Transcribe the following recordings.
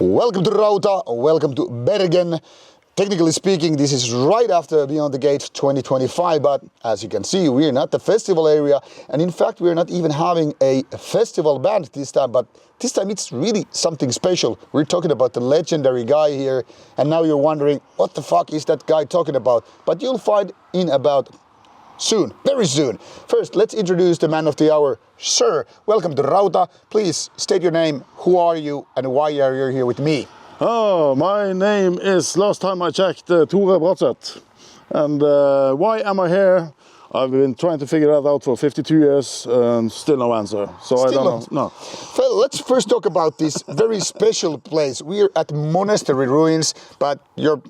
Welcome to Rauta, welcome to Bergen. Technically speaking, this is right after Beyond the Gate 2025, but as you can see, we're not the festival area, and in fact, we're not even having a festival band this time, but this time it's really something special. We're talking about the legendary guy here, and now you're wondering, what the fuck is that guy talking about? But you'll find in about soon, very soon. First, let's introduce the man of the hour. Sir, welcome to Rauta. Please state your name, who are you, and why are you here with me? Oh, my name is, last time I checked, Tore Bratseth. And why am I here? I've been trying to figure that out for 52 years and still no answer. So still I don't know. No. Well, let's first talk about this very special place. We're at monastery ruins, but your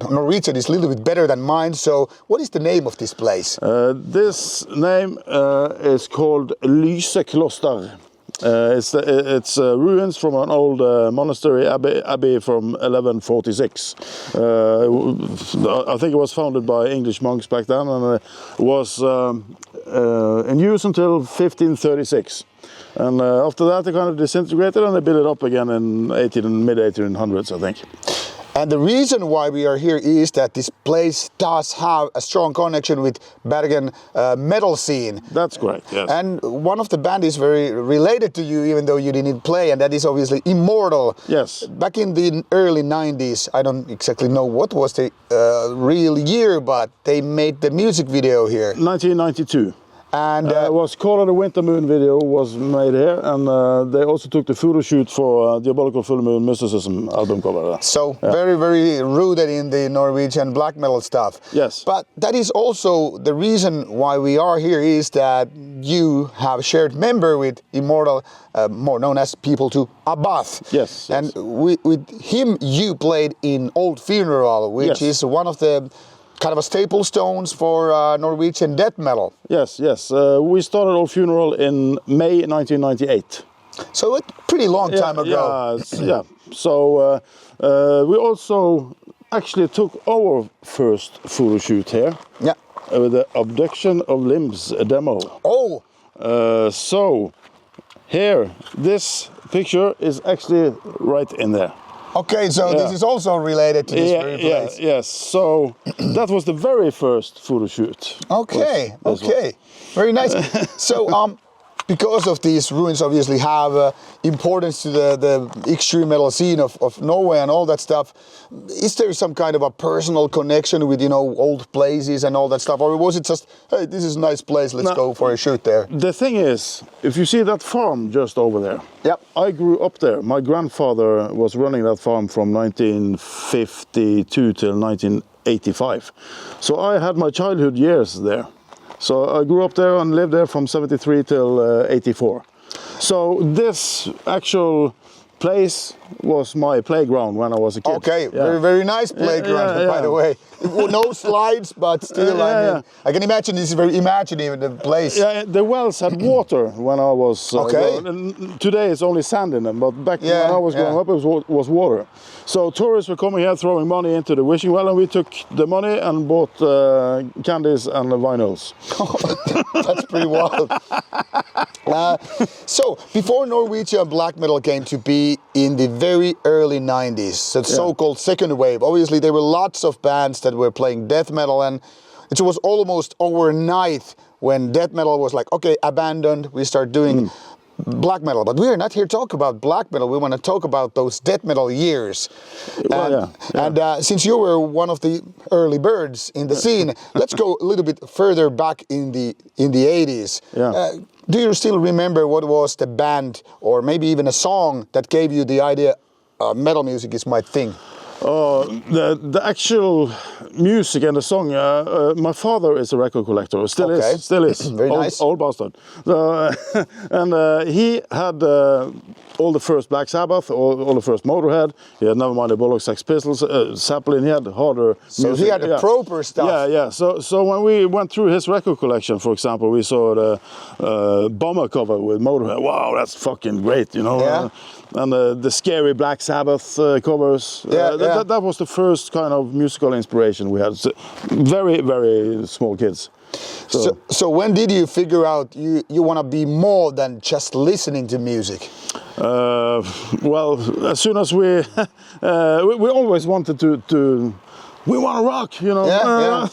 Norwegian is a little bit better than mine. So what is the name of this place? This name is called Lyse kloster. It's ruins from an old monastery abbey from 1146. I think it was founded by English monks back then, and it was in use until 1536. And after that, they kind of disintegrated and they built it up again in mid-1800s, I think. And the reason why we are here is that this place does have a strong connection with Bergen metal scene. That's correct, yes. And one of the band is very related to you, even though you didn't play, and that is obviously Immortal. Yes. Back in the early 90s, I don't exactly know what was the real year, but they made the music video here. 1992. And it was Call of the Winter Moon video was made here, and they also took the photo shoot for Diabolical Full Moon Mysticism album cover. So very, very rooted in the Norwegian black metal stuff. Yes. But that is also the reason why we are here, is that you have shared member with Immortal, more known as people to Abbath. Yes. And with him you played in Old Funeral, which is one of the kind of a staple stones for Norwegian death metal. Yes, yes. We started Old Funeral in May 1998. So a pretty long time ago. Yeah. So we also actually took our first photo shoot here. Yeah. With the Abduction of Limbs demo. Oh. So here, this picture is actually right in there. Okay, so this is also related to this very place. Yes. So that was the very first photo shoot. Okay, very nice. So, because of these ruins obviously have importance to the extreme metal scene of Norway and all that stuff, is there some kind of a personal connection with, you know, old places and all that stuff? Or was it just, hey, this is a nice place, let's go for a shoot there? The thing is, if you see that farm just over there, I grew up there. My grandfather was running that farm from 1952 till 1985. So I had my childhood years there. So I grew up there and lived there from 73 till 84. So this actual place was my playground when I was a kid. Okay, very, very nice playground, by the way. No slides, but still, I can imagine this is very imaginative, the place. Yeah, the wells had water when I was... today it's only sand in them, but back when I was growing up, it was water. So tourists were coming here throwing money into the wishing well, and we took the money and bought candies and vinyls. That's pretty wild. So, before Norwegian black metal came to be in the very early 90s, the so-called second wave, obviously there were lots of bands that were playing death metal, and it was almost overnight when death metal was like, okay, abandoned, we start doing black metal. But we are not here to talk about black metal, we want to talk about those death metal years. And since you were one of the early birds in the scene, let's go a little bit further back in the 80s. Do you still remember what was the band, or maybe even a song, that gave you the idea metal music is my thing? The actual music and the song, my father is a record collector, still is. Very nice. Old bastard. And he had all the first Black Sabbath, all the first Motorhead. He had Nevermind the Bollocks, Sex Pistols, Zeppelin. He had harder music. So he had the proper stuff. Yeah. So when we went through his record collection, for example, we saw the Bomber cover with Motorhead. Wow, that's fucking great, you know. Yeah. And the scary Black Sabbath covers. That was the first kind of musical inspiration we had. So very, very small kids. So when did you figure out you want to be more than just listening to music? Well, as soon as we always wanted to we want to rock, you know.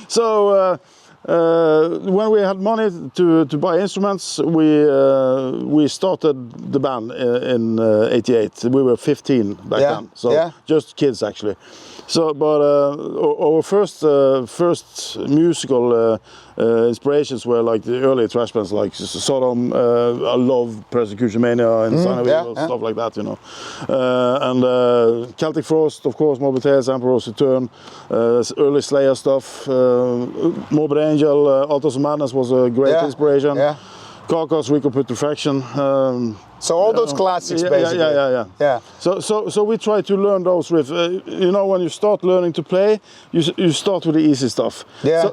So when we had money to buy instruments, we started the band in '88. We were 15 back then, so just kids actually. So, but our first musical inspirations were like the early thrash bands like Sodom, I Love, Persecution Mania, and Soini, stuff like that, you know. And Celtic Frost, of course, Morbid Tales, Emperor's Return, early Slayer stuff, Morbid Angel, Autos of Madness was a great inspiration. Carcass, Recall Putrefaction. So all those classics, basically. Yeah. So we try to learn those riffs. You know, when you start learning to play, you start with the easy stuff.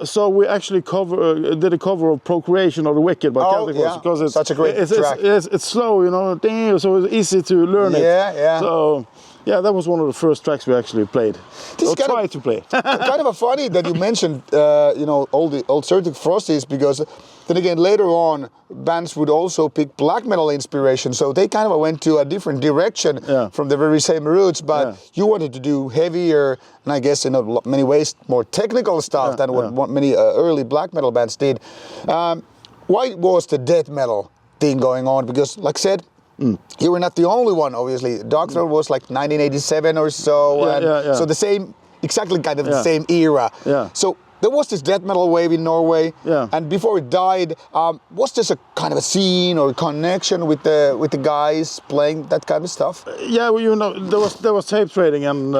So we actually did a cover of Procreation of the Wicked by Celtic Frost because it's such a great track. It's slow, you know, so it's easy to learn it. So yeah, that was one of the first tracks we actually played. Tried to play. Kind of funny that you mentioned, you know, all the old Celtic Frosties, because then again later on bands would also pick black metal inspiration, so they kind of went to a different direction from the very same roots. But you wanted to do heavier, and I guess in many ways more technical stuff than what many early black metal bands did. Why was the death metal thing going on? Because, like I said, you were not the only one, obviously. Darkthrone was like 1987 or so, so the same, exactly kind of the same era. So there was this death metal wave in Norway, and before it died, was this a kind of a scene or connection with the guys playing that kind of stuff? Yeah, well, you know, there was tape trading and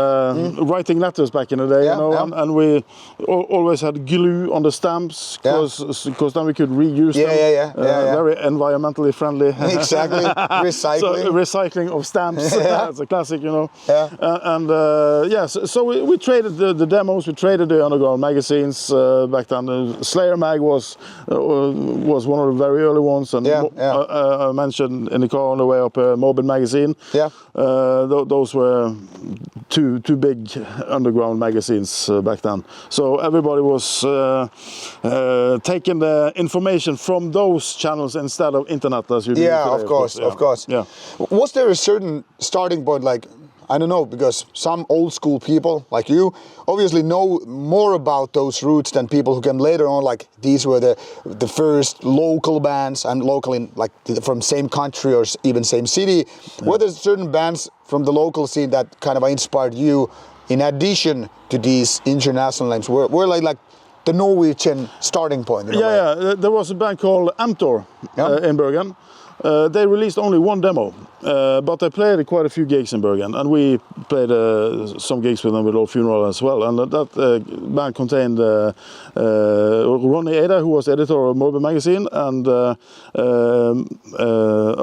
writing letters back in the day, you know, and we always had glue on the stamps because then we could reuse them. Very environmentally friendly. Exactly, recycling. So, recycling of stamps. That's a classic, you know. So we traded the demos, we traded the underground magazines. Back then, Slayer Mag was one of the very early ones, and I mentioned in the car on the way up Morbid Magazine. Those were two big underground magazines back then. So everybody was taking the information from those channels instead of internet, as you do today, of course. Yeah. Was there a certain starting point, like? I don't know, because some old school people like you obviously know more about those roots than people who came later on, like these were the first local bands, and local in like from same country or even same city. Were there certain bands from the local scene that kind of inspired you in addition to these international names? Were like the Norwegian starting point? There was a band called Amtor in Bergen. They released only one demo, but they played quite a few gigs in Bergen, and we played some gigs with them with Old Funeral as well. And that band contained Ronny Eda, who was editor of Morbid Magazine, and a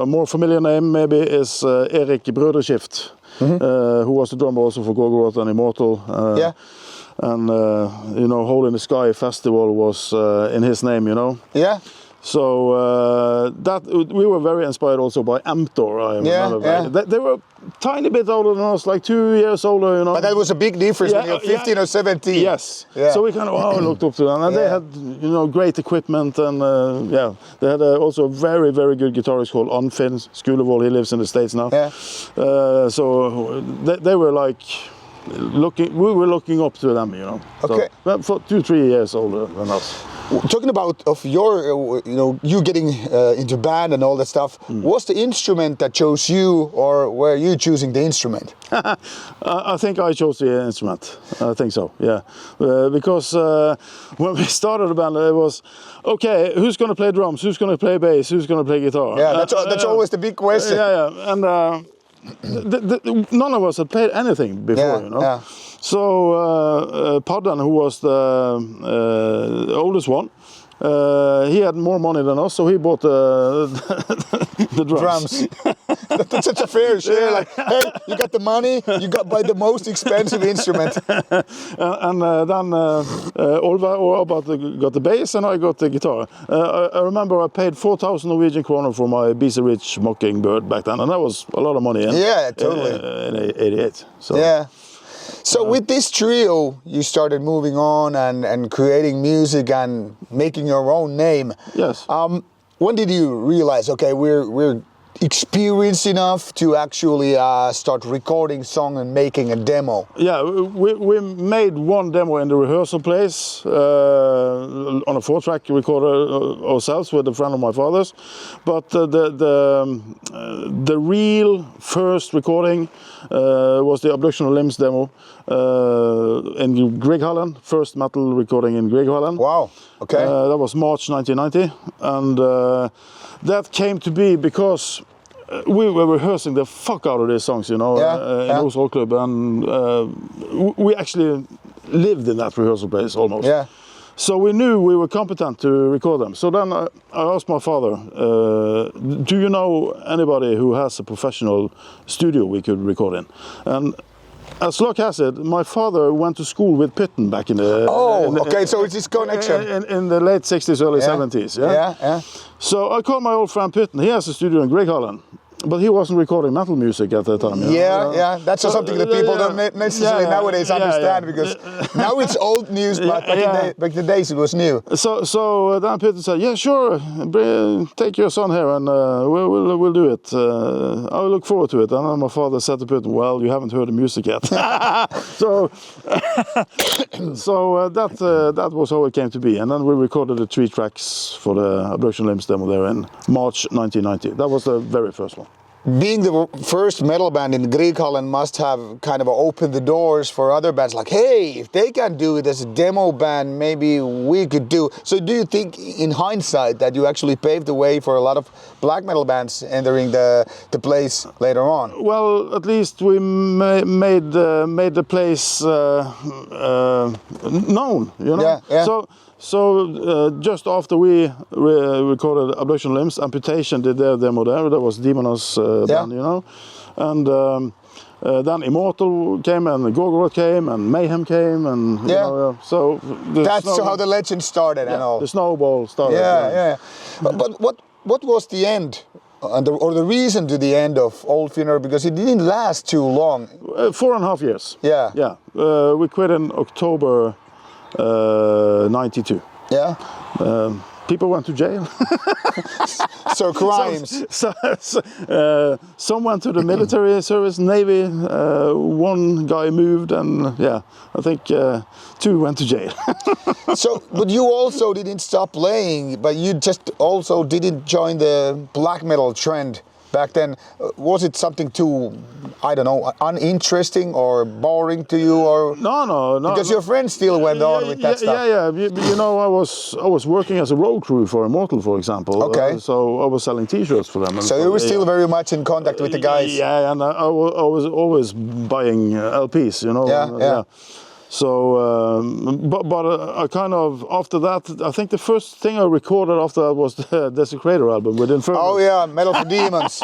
more familiar name maybe is Erik Brøderskift, who was the drummer also for Gorgoroth and Immortal. And you know, Hole in the Sky Festival was in his name, you know. So that we were very inspired also by Amtor. I remember. They were a tiny bit older than us, like 2 years older, you know. But that was a big difference when you're 15 or 17. Yes. So we kind of looked up to them, and they had, you know, great equipment, and they had also a very, very good guitarist called Anfinn Skulevold. He lives in the States now. So they were like we were looking up to them, you know. So, for 2-3 years older than us. Talking about of your, you know, you getting into band and all that stuff, what's the instrument that chose you, or were you choosing the instrument? I think I chose the instrument. I think so, because when we started the band, it was, okay, who's going to play drums, who's going to play bass, who's going to play guitar? That's always the big question. And none of us had played anything before, you know. So Padden, who was the oldest one, he had more money than us, so he bought the drums. That's such a fair share. Like, hey, you got the money, you got by the most expensive instrument. And then Olva got the bass, and I got the guitar. I remember I paid 4,000 Norwegian kroner for my BC Rich Mockingbird back then, and that was a lot of money. Totally. In '88. So. So with this trio, you started moving on and creating music and making your own name. Yes. When did you realize, okay, we're experienced enough to actually start recording song and making a demo? Yeah, we made one demo in the rehearsal place on a 4-track recorder ourselves with a friend of my father's, but the real first recording was the Abduction of Limbs demo in Grieghallen, first metal recording in Grieghallen. Wow, okay. That was March 1990, and that came to be because we were rehearsing the fuck out of these songs, you know, in Oslo Club, and we actually lived in that rehearsal place almost. Yeah. So we knew we were competent to record them. So then I asked my father, do you know anybody who has a professional studio we could record in? And as luck has it, my father went to school with Pytten back in the... Oh, okay, so it's this connection. In the late 60s, early 70s, Yeah. So I called my old friend Pytten. He has a studio in Grieghallen, but he wasn't recording metal music at that time. Yeah. That's something that people don't necessarily nowadays understand, because now it's old news, but back in the days it was new. So then Pytten said, yeah, sure, take your son here and we'll do it. I look forward to it. And then my father said to Pytten, well, you haven't heard the music yet. so that was how it came to be. And then we recorded the 3 tracks for the Abduction Limbs demo there in March 1990. That was the very first one. Being the first metal band in Grieghallen must have kind of opened the doors for other bands, like, hey, if they can do it as a demo band, maybe we could do. So do you think in hindsight that you actually paved the way for a lot of black metal bands entering the place later on? Well, at least we made the place known, you know. Yeah. So just after we recorded Abduction Limbs, Amputation did their demo there. That was Demonaz band, you know. And then Immortal came, and Gorgoroth came, and Mayhem came, and you know, so that's how the legend started and all. The snowball started. Yeah. But what was the end? Or the reason to the end of Old Funeral, because it didn't last too long. 4.5 years. Yeah. We quit in October 92. Yeah. People went to jail. So crimes. Some went to the military service, Navy. One guy moved, and I think 2 went to jail. But you also didn't stop playing, but you just also didn't join the black metal trend back then. Was it something too, I don't know, uninteresting or boring to you, or no? Because your friends still went on with that stuff. Yeah. You know, I was working as a road crew for Immortal, for example. Okay. So I was selling T-shirts for them. So you were still very much in contact with the guys. Yeah, and I was always buying LPs, you know. Yeah. So, but I kind of, after that, I think the first thing I recorded after that was the Desekrator album with Inferno. Oh yeah, Metal for Demons.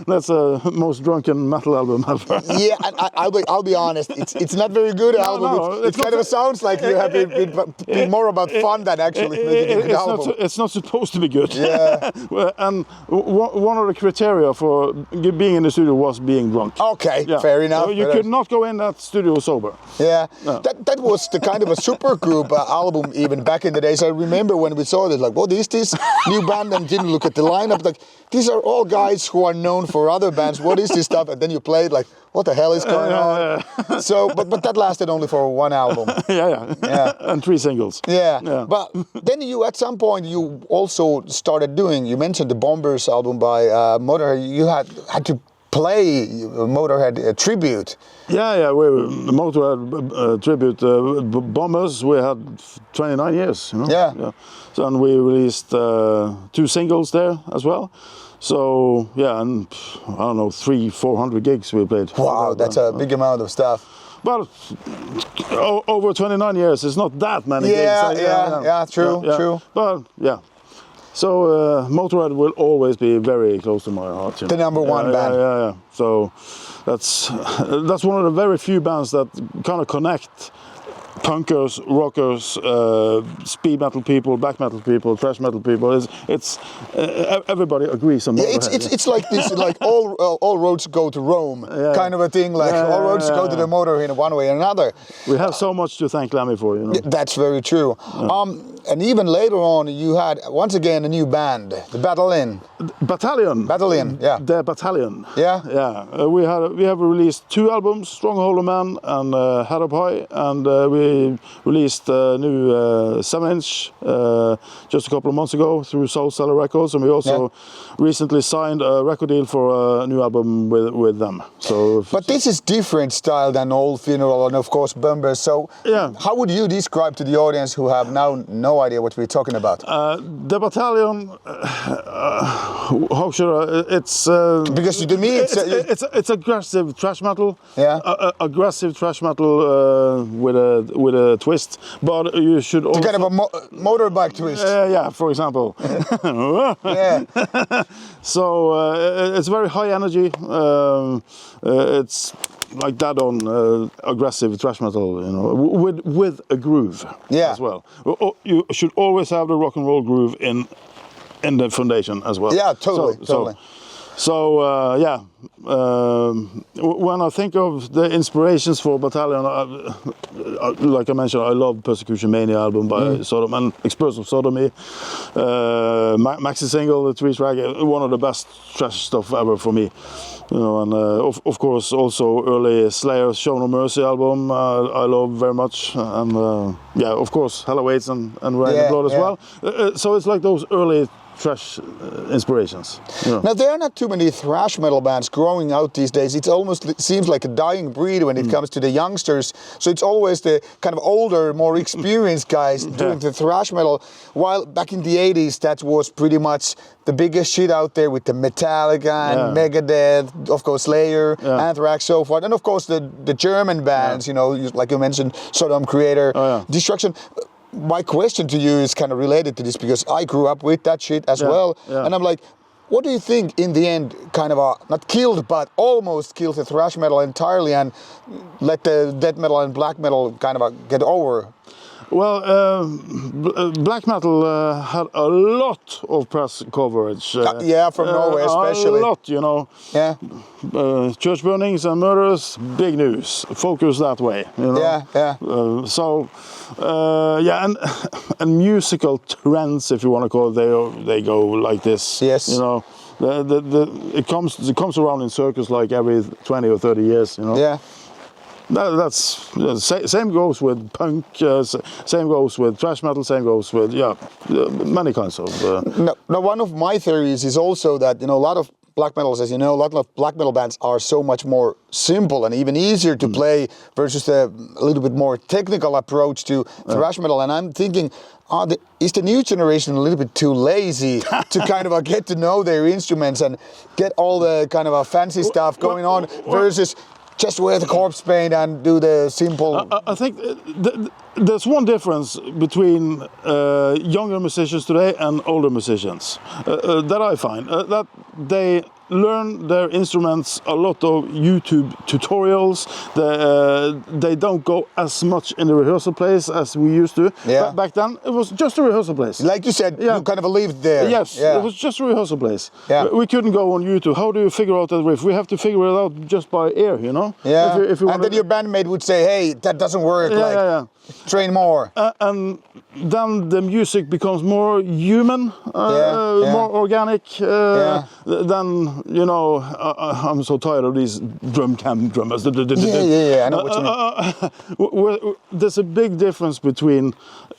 That's the most drunken metal album ever. Yeah, and I'll be honest, it's not very good album. No, it kind of sounds like you have been more about fun than actually making a good album. It's not supposed to be good. Yeah. And one of the criteria for being in the studio was being drunk. Okay, fair enough. So you could not go in that studio sober. Yeah, no. That was the kind of a super group album even back in the days. I remember when we saw it, like, what is this new band? And didn't look at the lineup, like, these are all guys who are known for other bands. What is this stuff? And then you played, like, what the hell is going on? So, but that lasted only for 1 album. Yeah. And 3 singles. Yeah. But then you, at some point, you also started doing, you mentioned the Bombers album by Motorhead. You had to play Motorhead tribute. Yeah, we Motorhead tribute Bombers. We had 29 years, you know. Yeah. So, and we released 2 singles there as well. So and I don't know, 300-400 gigs we played. Wow, that's a big amount of stuff. But over 29 years, it's not that many gigs. Yeah, true. But so Motorhead will always be very close to my heart. You know? The number one band. Yeah. So that's one of the very few bands that kind of connect punkers, rockers, speed metal people, black metal people, thrash metal people. It's everybody agrees on. Yeah, it's like this, like all roads go to Rome, kind of a thing. Like all roads go to the Motorhead in one way or another. We have so much to thank Lemmy for, you know. That's very true. Yeah. And even later on, you had once again a new band, the Batallion. Batallion, yeah. The Batallion. Yeah. Yeah. We have released 2 albums, Stronghold of Man and Head Up High, and we released a new 7-inch just a couple of months ago through Soul Cellar Records, and we also recently signed a record deal for a new album with them. So, but this is different style than Old Funeral and of course Bumber. So how would you describe to the audience who have now no idea what we're talking about? The Batallion, how should I? It's because to me it's aggressive thrash metal. Yeah. Aggressive thrash metal with a twist, but you should also kind of a motorbike twist. Yeah, for example. Yeah. So it's very high energy. It's like that on aggressive thrash metal, you know, with a groove as well. You should always have the rock and roll groove in the foundation as well. Yeah, totally. So when I think of the inspirations for Batallion, like I mentioned, I love Persecution Mania album by Sodom and Express of Sodomy. Maxi single, the 3-track, one of the best thrash stuff ever for me. You know, and of course also early Slayer's Show No Mercy album I love very much, and of course Hell Awaits and Rain of Blood as well. So it's like those early thrash inspirations. Yeah. Now there are not too many thrash metal bands growing out these days. It almost seems like a dying breed when it comes to the youngsters. So it's always the kind of older, more experienced guys doing the thrash metal. While back in the 80s, that was pretty much the biggest shit out there with the Metallica and Megadeth, of course Slayer, Anthrax, so forth, and of course the German bands. You know, like you mentioned, Sodom, Creator, Destruction. My question to you is kind of related to this because I grew up with that shit as well. Yeah. And I'm like, what do you think in the end kind of not killed, but almost killed the thrash metal entirely and let the death metal and black metal kind of get over? Well, black metal had a lot of press coverage. From Norway especially. A lot, you know. Yeah. Church burnings and murders, big news. Focus that way, you know. And musical trends, if you want to call it, they go like this. Yes. You know, it comes around in circles like every 20 or 30 years, you know. Yeah. That's same goes with punk, same goes with thrash metal, same goes with many kinds of. Now, one of my theories is also that, you know, a lot of black metals, as you know, a lot of black metal bands are so much more simple and even easier to play versus a little bit more technical approach to thrash metal. And I'm thinking, is the new generation a little bit too lazy to kind of get to know their instruments and get all the kind of fancy stuff going on versus just wear the corpse paint and do the simple... I think there's one difference between younger musicians today and older musicians that I find. That they learn their instruments a lot of YouTube tutorials. They don't go as much in the rehearsal place as we used to. Yeah. Back then, it was just a rehearsal place. Like you said, you kind of lived there. Yes, it was just a rehearsal place. Yeah. We couldn't go on YouTube. How do you figure out that riff? We have to figure it out just by ear, you know? Yeah. If and then your bandmate would say, hey, that doesn't work. Train more. And then the music becomes more human, more organic. Then, you know, I'm so tired of these drum cam drummers. I know what you mean. There's a big difference between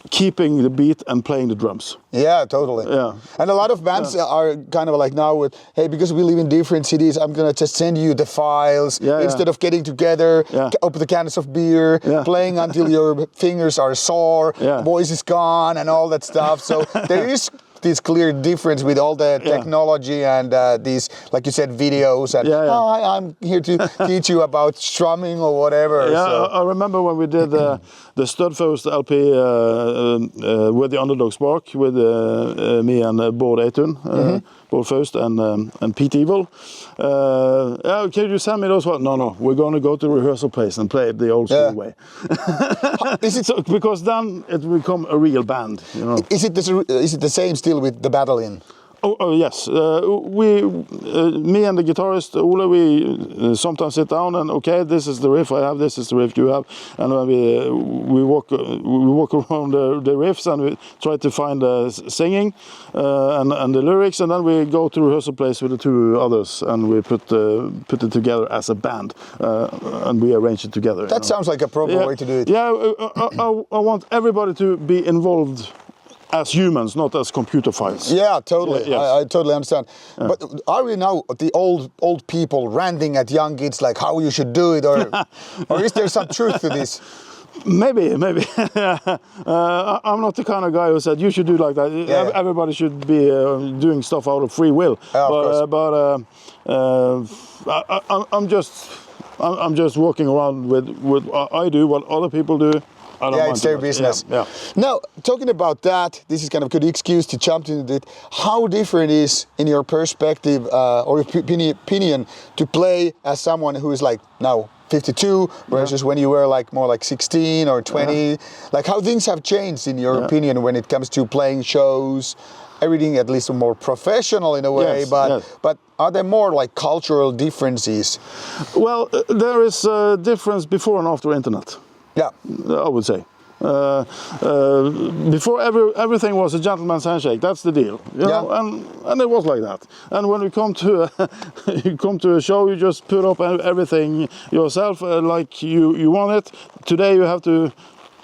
keeping the beat and playing the drums. Yeah, totally. Yeah. And a lot of bands are kind of like now with, hey, because we live in different cities, I'm going to just send you the files instead of getting together, open the cans of beer, playing until your fingers are sore, voice is gone and all that stuff. So there is this clear difference with all the technology and these, like you said, videos and I'm here to teach you about strumming or whatever. Yeah, so. I remember when we did the Studfest LP with the Underdog Spark with me and Bård Eitun both Faust and Pete Evil. Can you send me those ones? No, we're going to go to rehearsal place and play it the old school way. Is it so, because then it will become a real band, you know. Is it the same still with the Batallion? Oh yes, me and the guitarist Ole, we sometimes sit down and okay, this is the riff I have, this is the riff you have, and when we walk around the riffs and we try to find the singing and the lyrics, and then we go to rehearsal place with the two others and we put it together as a band and we arrange it together. That sounds like a proper way to do it. Yeah, I want everybody to be involved as humans, not as computer files. Yeah, totally. Yes. I totally understand. Yeah. But are we now the old people ranting at young kids like how you should do it, or is there some truth to this? Maybe. I'm not the kind of guy who said you should do like that. Yeah. Everybody should be doing stuff out of free will. Yeah, I'm just walking around with I do what other people do. It's their business. Yeah. Now, talking about that, this is kind of a good excuse to jump into it. How different is, in your perspective or opinion, to play as someone who is like now 52 versus when you were like more like 16 or 20? Like how things have changed in your opinion when it comes to playing shows, everything at least more professional in a way, but are there more like cultural differences? Well, there is a difference before and after internet. Yeah, I would say. Before everything was a gentleman's handshake. That's the deal. You know? And it was like that. And when you come to a show, you just put up everything yourself like you want it. Today you have to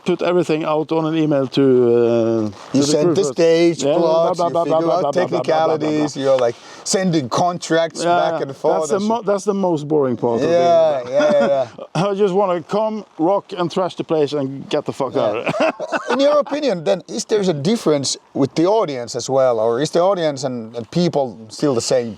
put everything out on an email to you send the stage plots, you figure out technicalities, you're like sending contracts back and forth. That's the most boring part of it. Yeah. I just want to come, rock and trash the place and get the fuck out of it. In your opinion, then, is there a difference with the audience as well, or is the audience and people still the same?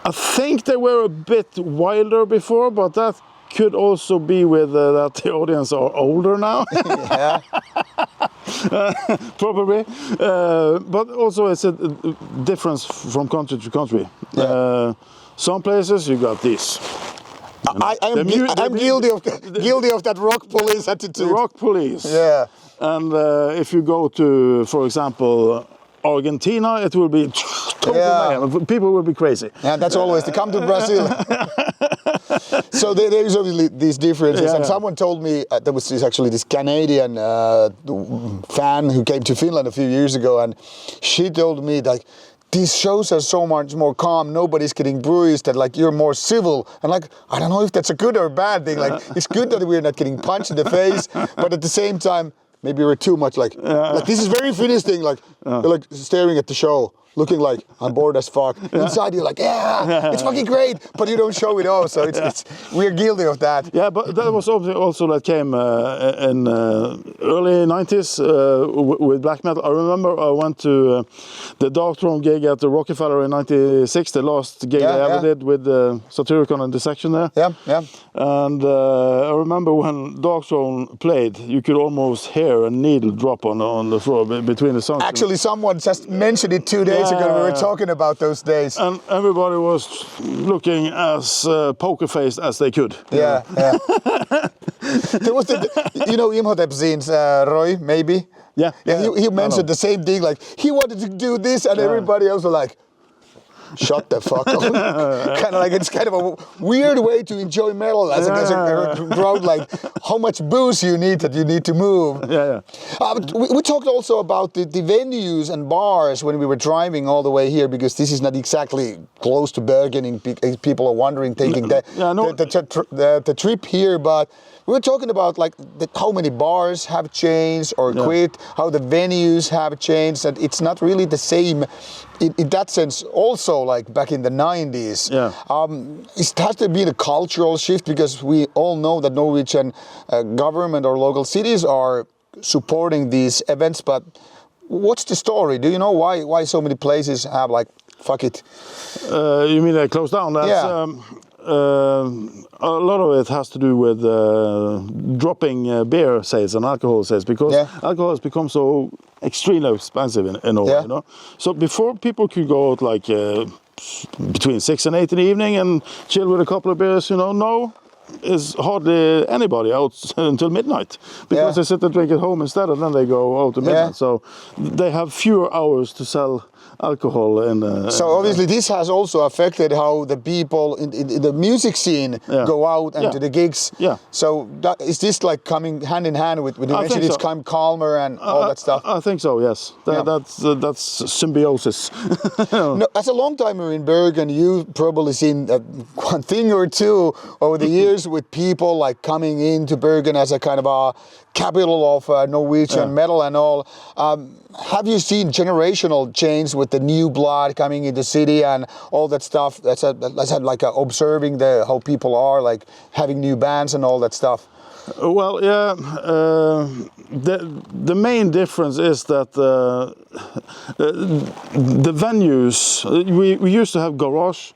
I think they were a bit wilder before, but that could also be with that the audience are older now. Yeah. Probably. But also it's a difference from country to country. Yeah. Some places you got this. I'm guilty of that rock police attitude. Rock police. Yeah. And if you go to, for example, Argentina, it will be total mayhem. People will be crazy. Yeah, that's always to come to Brazil. So there's obviously these differences, and someone told me there was this Canadian fan who came to Finland a few years ago, and she told me like, these shows are so much more calm, nobody's getting bruised, and like you're more civil. And like, I don't know if that's a good or a bad thing. Like, it's good that we're not getting punched in the face, but at the same time, maybe we're too much like this is very Finnish thing, like you're like staring at the show, looking like I'm bored as fuck. Inside you're like, it's fucking great, but you don't show it all. So it's we're guilty of that. Yeah, but that was also that came in early 90s with black metal. I remember I went to the Dark Throne gig at the Rockefeller in 96, the last gig I ever did with Satyricon and Dissection there. Yeah. And I remember when Dark Throne played, you could almost hear a needle drop on the floor between the songs. Actually, someone just mentioned it 2 days ago. We were talking about those days. And everybody was looking as poker-faced as they could. Yeah. There was Imhotep scenes, Roy, maybe? Yeah. He mentioned the same thing, like, he wanted to do this, and everybody else was like, shut the fuck up. Kind of like, it's kind of a weird way to enjoy metal as a crowd, like how much booze you need that you need to move. We talked also about the venues and bars when we were driving all the way here, because this is not exactly close to Bergen, and people are wondering, taking the trip here, but we were talking about like how many bars have changed or quit, how the venues have changed, and it's not really the same in that sense also like back in the 90s. It has to be a cultural shift, because we all know that Norwegian government or local cities are supporting these events, but what's the story? Do you know why so many places have like fuck it. You mean they closed down? That's, Yeah. A lot of it has to do with dropping beer sales and alcohol sales, because alcohol has become so extremely expensive in Norway. You know? So before, people could go out like between 6 and 8 in the evening and chill with a couple of beers. You know, now is hardly anybody out until midnight, because they sit and drink at home instead, and then they go out at midnight. So they have fewer hours to sell alcohol. So obviously this has also affected how the people in the music scene go out and to the gigs. So is this like coming hand in hand with you mentioned it's kind of calmer and all that stuff? I think so, yes. That's symbiosis. No, as a long timer in Bergen, you've probably seen one thing or two over the years with people like coming into Bergen as a kind of a capital of Norwegian metal and all. Have you seen generational change with the new blood coming into the city and all that stuff? That's like observing how people are, like having new bands and all that stuff. Well, yeah. The main difference is that the venues. We used to have garage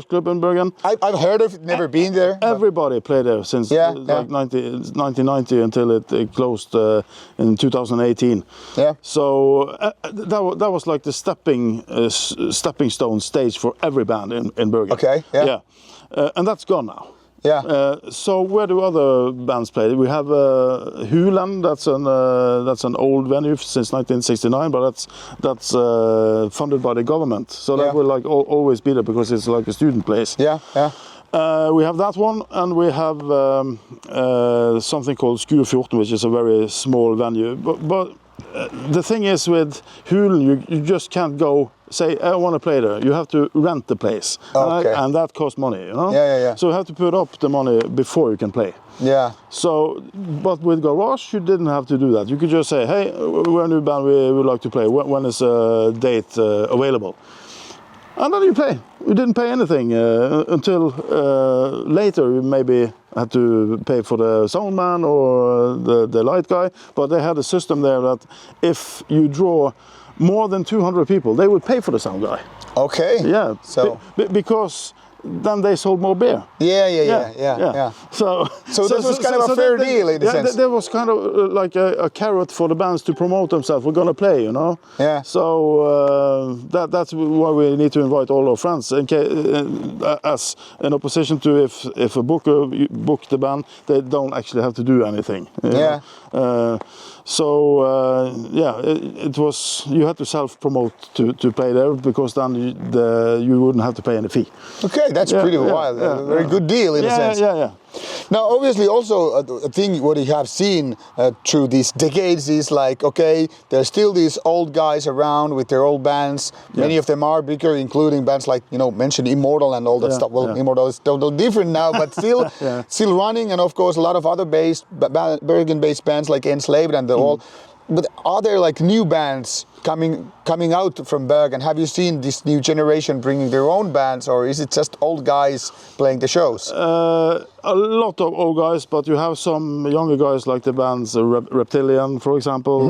club in Bergen. I've heard of it, never been there. Everybody played there since like 1990 until it closed in 2018. So that was like the stepping stone stage for every band in Bergen. And that's gone now. So where do other bands play? We have Hulen. That's an old venue since 1969, but that's funded by the government. So that will like always be there because it's like a student place. We have that one, and we have something called Skue 14, which is a very small venue. But the thing is with Hulen, you just can't go say, I want to play there. You have to rent the place, and that costs money, you know? So you have to put up the money before you can play. So, but with Garage, you didn't have to do that. You could just say, hey, we're a new band, we would like to play. When is a date available? And then you play. You didn't pay anything until later. You maybe had to pay for the sound man or the light guy. But they had a system there that if you draw more than 200 people, they would pay for the sound guy. So because then they sold more beer. So this was kind of a fair deal in a sense. There was kind of like a carrot for the bands to promote themselves. We're going to play, you know. So that's why we need to invite all our friends, as an opposition to if a booker book the band, they don't actually have to do anything. You know? It was, you had to self-promote to play there, because then you wouldn't have to pay any fee. That's pretty wild. A very good deal in a sense. Now, obviously, also a thing what you have seen through these decades is like, there's still these old guys around with their old bands. Many of them are bigger, including bands like, mentioned Immortal and all that stuff. Well, Immortal is totally different now, but still, still running. And of course, a lot of other Bergen-based bands like Enslaved and all. But are there like new bands coming out from Bergen? Have you seen this new generation bringing their own bands, or is it just old guys playing the shows? A lot of old guys, but you have some younger guys like the bands Reptilian, for example,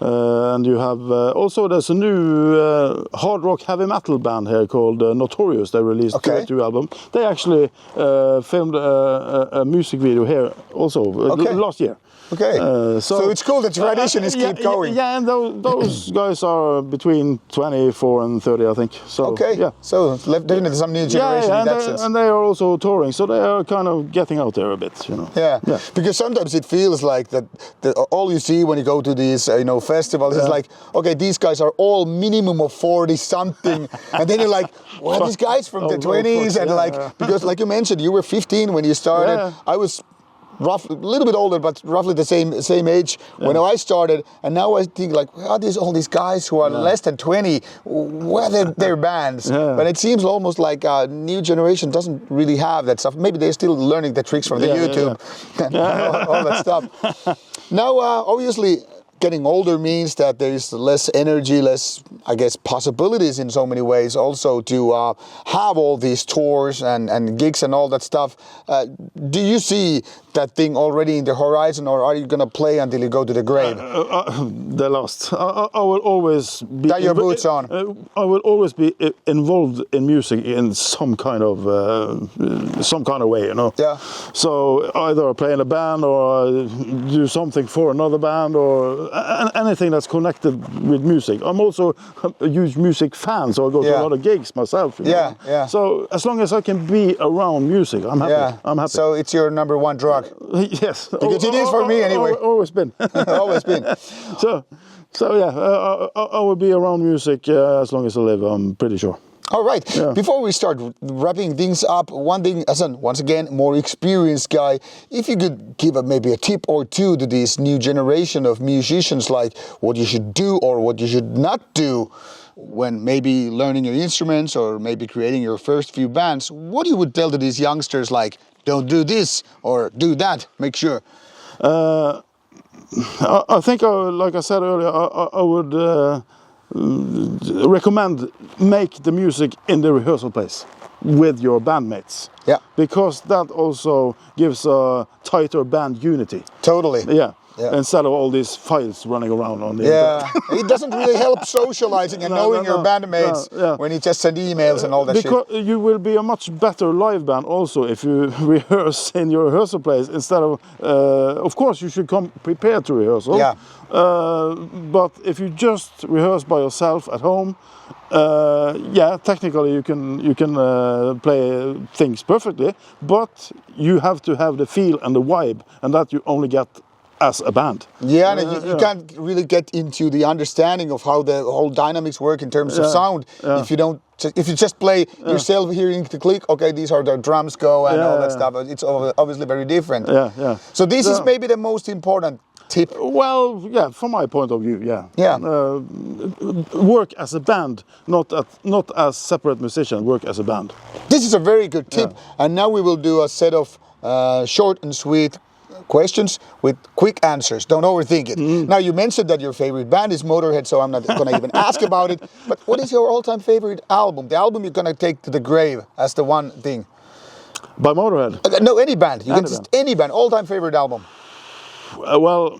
and you have also there's a new hard rock heavy metal band here called Notorious. They released two albums. They actually filmed a music video here also last year. So it's cool that tradition is keep going. And those guys are between 24 and 30, I think. So so definitely some new generation in that sense. And they are also touring, so they are kind of getting out there a bit, you know. Because sometimes it feels like that all you see when you go to these festivals is like, these guys are all minimum of 40 something, and then you're like, what are these guys from the 20s? And because like you mentioned, you were 15 when you started. I was a little bit older, but roughly the same age when I started. And now I think like, all these guys who are less than 20, where are their bands? But it seems almost like a new generation doesn't really have that stuff. Maybe they're still learning the tricks from the YouTube and all that stuff. Now, obviously, getting older means that there's less energy, less, I guess, possibilities in so many ways also to have all these tours and gigs and all that stuff. Do you see that thing already in the horizon, or are you gonna play until you go to the grave? The last. I will always be. Tie your boots on. I will always be involved in music in some kind of way, you know. Yeah. So either I play in a band or I do something for another band or anything that's connected with music. I'm also a huge music fan, so I go to a lot of gigs myself. You know? Yeah. So as long as I can be around music, I'm happy. Yeah. I'm happy. So it's your number one drug. Yes. Because it is for me anyway. Always been. Always been. So yeah, I will be around music as long as I live, I'm pretty sure. All right. Yeah. Before we start wrapping things up, one thing, as once again, more experienced guy, if you could give maybe a tip or two to this new generation of musicians, like what you should do or what you should not do when maybe learning your instruments or maybe creating your first few bands, what you would tell to these youngsters, like, don't do this or do that, make sure? I think, like I said earlier, I would recommend make the music in the rehearsal place with your bandmates. Yeah. Because that also gives a tighter band unity. Totally. Yeah. Instead of all these files running around on the it doesn't really help socializing and knowing your bandmates when you just send emails and all that because shit. You will be a much better live band also if you rehearse in your rehearsal place instead of course you should come prepared to rehearsal. Yeah. But if you just rehearse by yourself at home, technically you can play things perfectly, but you have to have the feel and the vibe, and that you only get as a band. Yeah, and you can't really get into the understanding of how the whole dynamics work in terms of sound if you don't. If you just play yourself hearing the click, okay, these are the drums go and all that stuff. It's obviously very different. So this is maybe the most important tip. Well, yeah, from my point of view, work as a band, not as separate musicians. Work as a band. This is a very good tip, and now we will do a set of short and sweet questions with quick answers. Don't overthink it. Now, you mentioned that your favorite band is Motorhead, so I'm not going to even ask about it. But what is your all-time favorite album? The album you're going to take to the grave as the one thing. By Motorhead? No, any band. You can just any band. All-time favorite album. Well,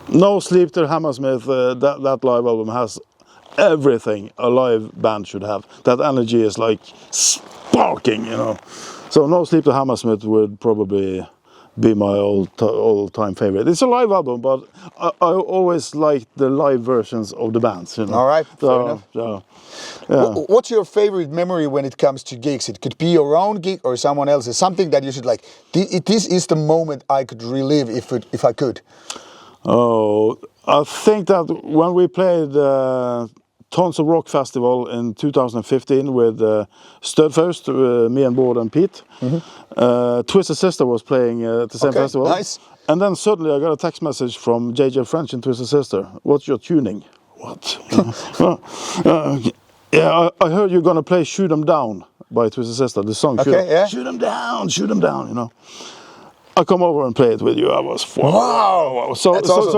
No Sleep Till Hammersmith. That live album has everything a live band should have. That energy is like sparking, you know. So No Sleep Till Hammersmith would probably be my all-time favorite. It's a live album, but I always like the live versions of the bands. You know? All right, fair enough. What's your favorite memory when it comes to gigs? It could be your own gig or someone else's. Something that you should like. This is the moment I could relive if I could. Oh, I think that when we played Tons of Rock Festival in 2015 with Studfirst, me and Bård and Pete. Twisted Sister was playing at the same festival. Nice. And then suddenly I got a text message from JJ French and Twisted Sister. What's your tuning? What? I heard you're going to play Shoot 'Em Down by Twisted Sister, the song. Shoot 'Em Down, Shoot 'Em Down, you know. I come over and play it with you. I was wow. So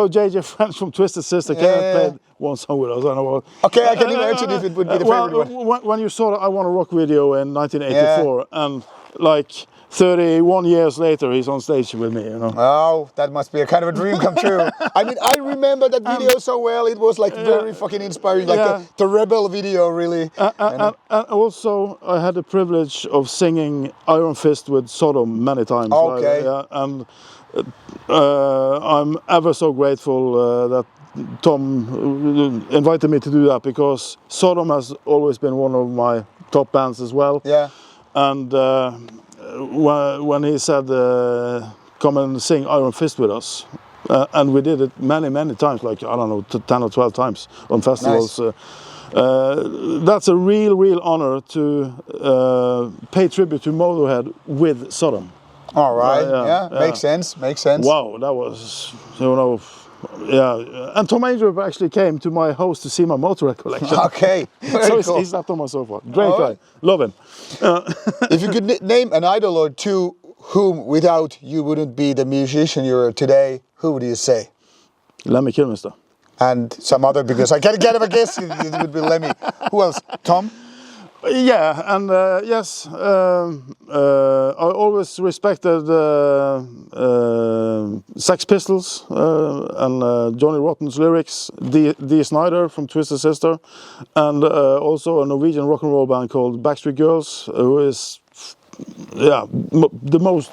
JJ French from Twisted Sister came and played one song with us. And I was, okay, I can imagine if it would be the favorite one. When you saw the I Want to Rock video in 1984, and like 31 years later, he's on stage with me, you know. Oh, that must be a kind of a dream come true. I mean, I remember that video so well. It was like very fucking inspiring, like the Rebel video, really. And also, I had the privilege of singing Iron Fist with Sodom many times. Okay. And I'm ever so grateful that Tom invited me to do that, because Sodom has always been one of my top bands as well. Yeah. And when he said, come and sing Iron Fist with us, and we did it many times, like, I don't know, 10 or 12 times on festivals. Nice. That's a real honor to pay tribute to Motorhead with Sodom. All right, makes sense. Wow, that was, you know, and Tom Angel actually came to my house to see my Motorhead collection. Okay, so cool. he slept on my sofa. Great guy, love him. If you could name an idol or two whom without you wouldn't be the musician you are today, who would you say? Lemmy Kilmister. And some other, because I can't get him a guess, it would be Lemmy. Who else? Tom? Yeah, and yes, I always respected Sex Pistols and Johnny Rotten's lyrics, D. Snyder from Twisted Sister, and also a Norwegian rock and roll band called Backstreet Girls, who is the most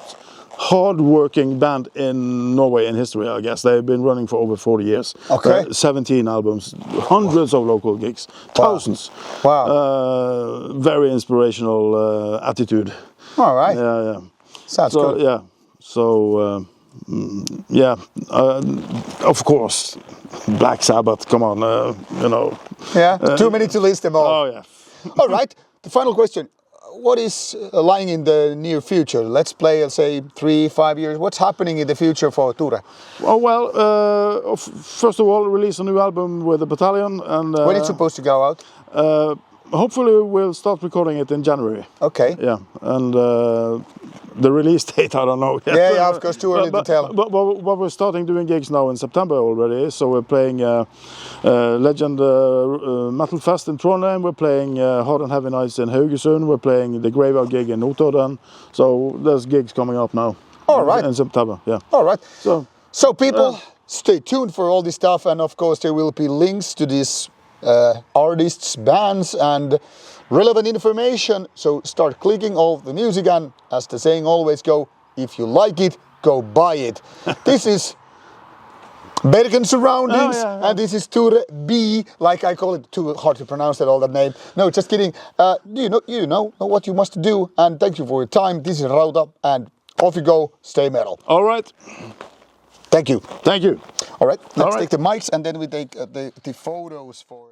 hard-working band in Norway in history, I guess. They've been running for over 40 years. Okay. 17 albums, hundreds of local gigs, thousands. Wow. Very inspirational attitude. All right. Yeah. Sounds good. Yeah. So, of course, Black Sabbath, come on, you know. Yeah, too many to list them all. Oh, yeah. All right, the final question. What is lying in the near future? Let's play, let's say, 3-5 years. What's happening in the future for Ture? Oh, well, first of all, release a new album with the Batallion. And when it's supposed to go out? Hopefully we'll start recording it in January. Okay. Yeah, and the release date, I don't know yet. Yeah, of course, too early to tell. But we're starting doing gigs now in September already. So we're playing Legend Metal Fest in Trondheim. We're playing Hard and Heavy Nights in Haugesund. We're playing the Graveyard gig in Notodden. So there's gigs coming up now. All right. In September, yeah. All right. So people, stay tuned for all this stuff. And of course, there will be links to these artists, bands, and relevant information. So start clicking all the music, and as the saying always go, if you like it, go buy it. This is Bergen surroundings, and this is Ture B, like I call it. Too hard to pronounce that name. No, just kidding. You know what you must do, and thank you for your time. This is Rauta, and off you go. Stay metal. All right. Thank you. Thank you. All right. Let's take the mics, and then we take the photos for.